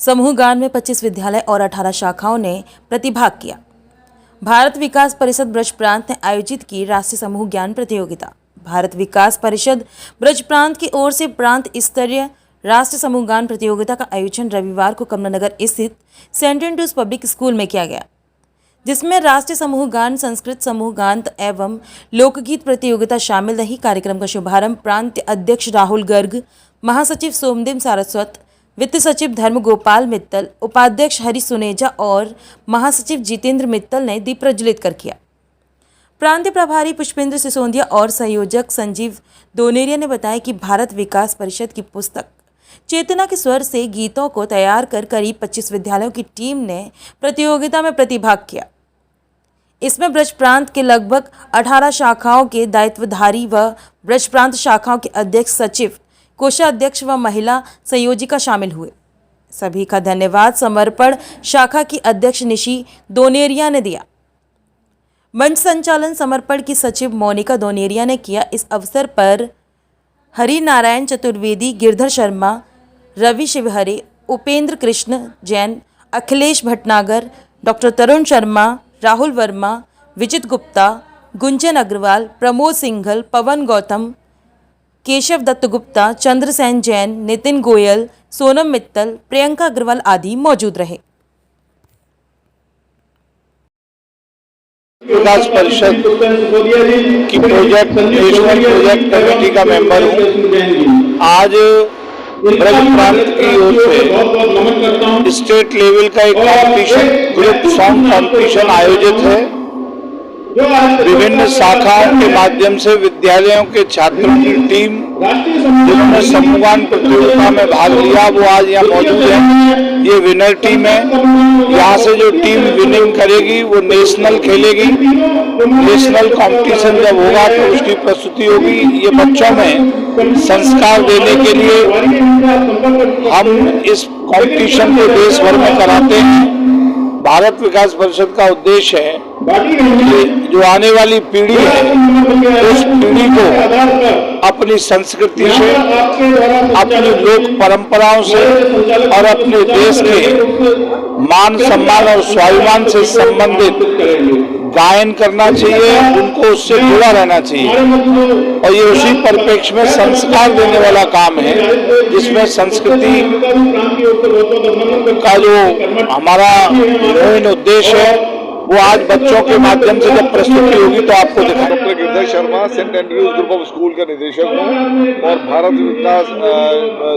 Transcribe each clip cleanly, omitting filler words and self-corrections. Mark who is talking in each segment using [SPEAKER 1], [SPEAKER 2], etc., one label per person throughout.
[SPEAKER 1] समूह गान में 25 विद्यालय और 18 शाखाओं ने प्रतिभाग किया। भारत विकास परिषद ब्रज प्रांत ने आयोजित की राष्ट्रीय समूह ज्ञान प्रतियोगिता। भारत विकास परिषद ब्रज प्रांत की ओर से प्रांत स्तरीय राष्ट्रीय समूह गान प्रतियोगिता का आयोजन रविवार को कमलानगर स्थित सेंट एंड्रूज पब्लिक स्कूल में किया गया, जिसमें राष्ट्रीय समूह गान, संस्कृत समूह गान एवं लोकगीत प्रतियोगिता शामिल रही। कार्यक्रम का शुभारंभ प्रांत अध्यक्ष राहुल गर्ग, महासचिव सोमदेव सारस्वत, वित्त सचिव धर्म गोपाल मित्तल, उपाध्यक्ष हरि सुनेजा और महासचिव जितेंद्र मित्तल ने दीप प्रज्वलित कर किया। प्रांतीय प्रभारी पुष्पेंद्र सिसोदिया और संयोजक संजीव दोनेरिया ने बताया कि भारत विकास परिषद की पुस्तक चेतना के स्वर से गीतों को तैयार कर करीब 25 विद्यालयों की टीम ने प्रतियोगिता में प्रतिभाग किया। इसमें ब्रज प्रांत के लगभग 18 शाखाओं के दायित्वधारी व ब्रज प्रांत शाखाओं के अध्यक्ष, सचिव, कोषाध्यक्ष व महिला संयोजिका शामिल हुए। सभी का धन्यवाद समर्पण शाखा की अध्यक्ष निशी दोनेरिया ने दिया। मंच संचालन समर्पण की सचिव मोनिका दोनेरिया ने किया। इस अवसर पर हरि नारायण चतुर्वेदी, गिरधर शर्मा, रवि शिवहरे, उपेंद्र कृष्ण जैन, अखिलेश भटनागर, डॉक्टर तरुण शर्मा, राहुल वर्मा, विजित गुप्ता, गुंजन अग्रवाल, प्रमोद सिंघल, पवन गौतम, केशव दत्त गुप्ता, चंद्रसेन जैन, नितिन गोयल, सोनम मित्तल, प्रियंका अग्रवाल आदि मौजूद रहे।
[SPEAKER 2] विकास परिषद की नेशनल प्रोजेक्ट कमेटी का मेंबर हूँ। आज ब्रज प्रांत की ओर से स्टेट लेवल का एक कॉम्पिटिशन, ग्रुप सॉन्ग कॉम्पिटिशन आयोजित है। विभिन्न शाखाओं के माध्यम से विद्यालयों के छात्रों की टीम जिन्होंने समूह गान प्रतियोगिता में भाग लिया वो आज यहाँ मौजूद है। ये विनर टीम है। यहाँ से जो टीम विनिंग करेगी वो नेशनल खेलेगी। नेशनल कंपटीशन जब होगा तो उसकी प्रस्तुति होगी। ये बच्चों में संस्कार देने के लिए हम इस कंपटीशन को देश भर में कराते हैं। भारत विकास परिषद का उद्देश्य है कि जो आने वाली पीढ़ी है उस पीढ़ी को अपनी संस्कृति से, अपनी लोक परंपराओं से और अपने देश के मान सम्मान और स्वाभिमान से संबंधित गायन करना चाहिए, उनको उससे जुड़ा रहना चाहिए। और ये उसी परिप्रेक्ष्य में संस्कार देने वाला काम है, जिसमें संस्कृति का जो हमारा मेन उद्देश्य है वो आज बच्चों के माध्यम से जब प्रस्तुति होगी तो आपको दिखा।
[SPEAKER 3] Doctor Girdhar Sharma, Saint Andrews group of school का निदेशक हूँ और भारत विकास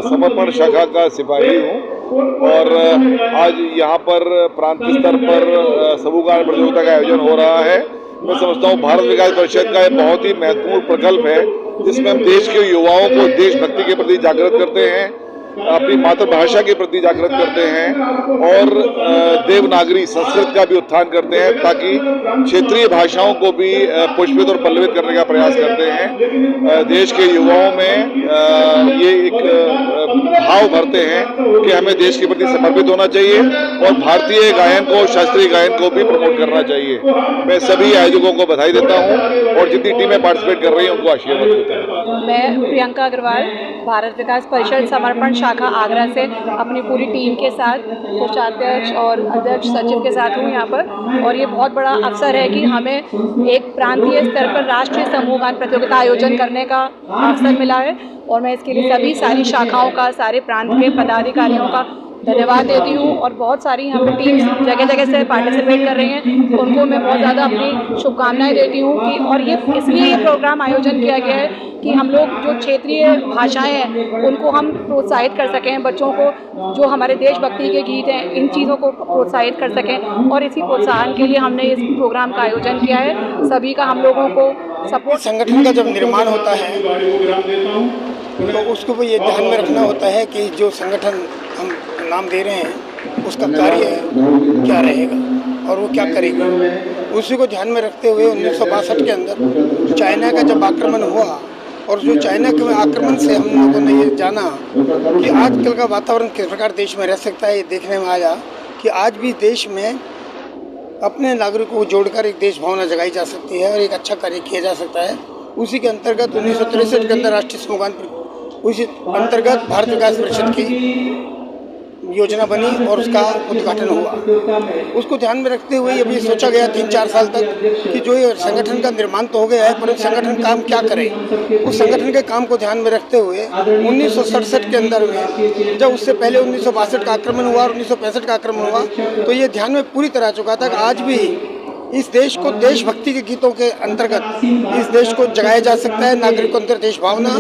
[SPEAKER 3] समर्पण शाखा का सिपाही हूँ। और आज यहाँ पर प्रांत स्तर पर समूह गान प्रतियोगिता का आयोजन हो रहा है। मैं समझता हूँ भारत विकास परिषद का एक बहुत ही महत्वपूर्ण प्रकल्प है, जिसमें हम देश के युवाओं को देशभक्ति के प्रति जागृत करते हैं, अपनी मातृभाषा के प्रति जागृत करते हैं और देवनागरी संस्कृत का भी उत्थान करते हैं, ताकि क्षेत्रीय भाषाओं को भी पुष्पित और पल्लवित करने का प्रयास करते हैं। देश के युवाओं में ये एक भाव भरते हैं कि हमें देश के प्रति समर्पित होना चाहिए और भारतीय गायन को, शास्त्रीय गायन को भी प्रमोट करना चाहिए। मैं सभी आयोजकों को बधाई देता हूँ और जितनी टीमें पार्टिसिपेट कर रही हैं उनको आशीर्वाद देता हूँ।
[SPEAKER 4] मैं प्रियंका अग्रवाल, भारत विकास परिषद समर्पण शाखा आगरा से अपनी पूरी टीम के साथ कोषाध्यक्ष और अध्यक्ष सचिव के साथ हूँ यहाँ पर। और ये बहुत बड़ा अवसर है कि हमें एक प्रांतीय स्तर पर राष्ट्रीय समूह गान प्रतियोगिता आयोजन करने का अवसर मिला है और मैं इसके लिए सारी शाखाओं का, सारे प्रांत के पदाधिकारियों का धन्यवाद देती हूँ। और बहुत सारी यहाँ पर टीम्स जगह जगह से पार्टिसिपेट कर रही हैं, उनको मैं बहुत ज़्यादा अपनी शुभकामनाएं देती हूँ कि और ये इसलिए ये प्रोग्राम आयोजन किया गया है कि हम लोग जो क्षेत्रीय भाषाएं हैं उनको हम प्रोत्साहित कर सकें, बच्चों को जो हमारे देशभक्ति के गीत हैं इन चीज़ों को प्रोत्साहित कर सकें। और इसी प्रोत्साहन के लिए हमने इस प्रोग्राम का आयोजन किया है। सभी का हम लोगों को सपोर्ट।
[SPEAKER 5] संगठन का जब निर्माण होता है तो उसको भी ये ध्यान में रखना होता है कि जो संगठन हम नाम दे रहे हैं उसका कार्य क्या रहेगा और वो क्या करेगा। उसी को ध्यान में रखते हुए 1962 के अंदर चाइना का जब आक्रमण हुआ और जो चाइना के आक्रमण से हम लोगों ने ये जाना कि आजकल का वातावरण किस प्रकार देश में रह सकता है, ये देखने में आया कि आज भी देश में अपने नागरिकों को जोड़कर एक देश भावना जगाई जा सकती है और एक अच्छा कार्य किया जा सकता है। उसी के अंतर्गत 1963 के अंदर राष्ट्रीय समूह गान, उसी अंतर्गत भारत विकास परिषद की योजना बनी और उसका उद्घाटन हुआ। उसको ध्यान में रखते हुए अभी सोचा गया 3-4 साल तक कि जो ये संगठन का निर्माण तो हो गया है, परंतु संगठन काम क्या करे। उस संगठन के काम को ध्यान में रखते हुए 1967 के अंदर में, जब उससे पहले 1962 का आक्रमण हुआ और 1965 का आक्रमण हुआ, तो ये ध्यान में पूरी तरह आ चुका था कि आज भी इस देश को देशभक्ति के गीतों के अंतर्गत इस देश को जगाया जा सकता है। नागरिकों अंदर देश भावना,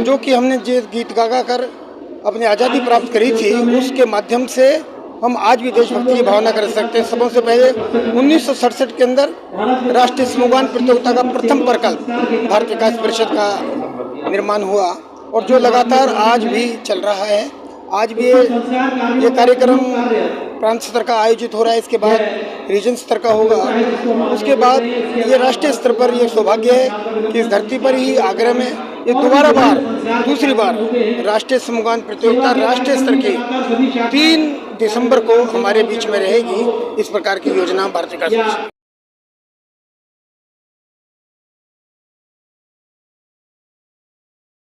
[SPEAKER 5] जो कि हमने जो गीत गा कर अपनी आज़ादी प्राप्त करी थी, उसके माध्यम से हम आज भी देशभक्ति की भावना कर सकते हैं। सबसे पहले 1967 के अंदर राष्ट्रीय समूहगान प्रतियोगिता का प्रथम प्रकल्प भारत विकास परिषद का निर्माण हुआ और जो लगातार आज भी चल रहा है। आज भी ये कार्यक्रम प्रांत स्तर का आयोजित हो रहा है, इसके बाद रीजन स्तर का होगा, उसके बाद ये राष्ट्रीय स्तर पर ये सौभाग्य है कि इस धरती पर ही आगरा में ये दूसरी बार राष्ट्रीय समूहगान प्रतियोगिता राष्ट्रीय स्तर की 3 दिसंबर को हमारे बीच में रहेगी। इस प्रकार की योजना भारत विकास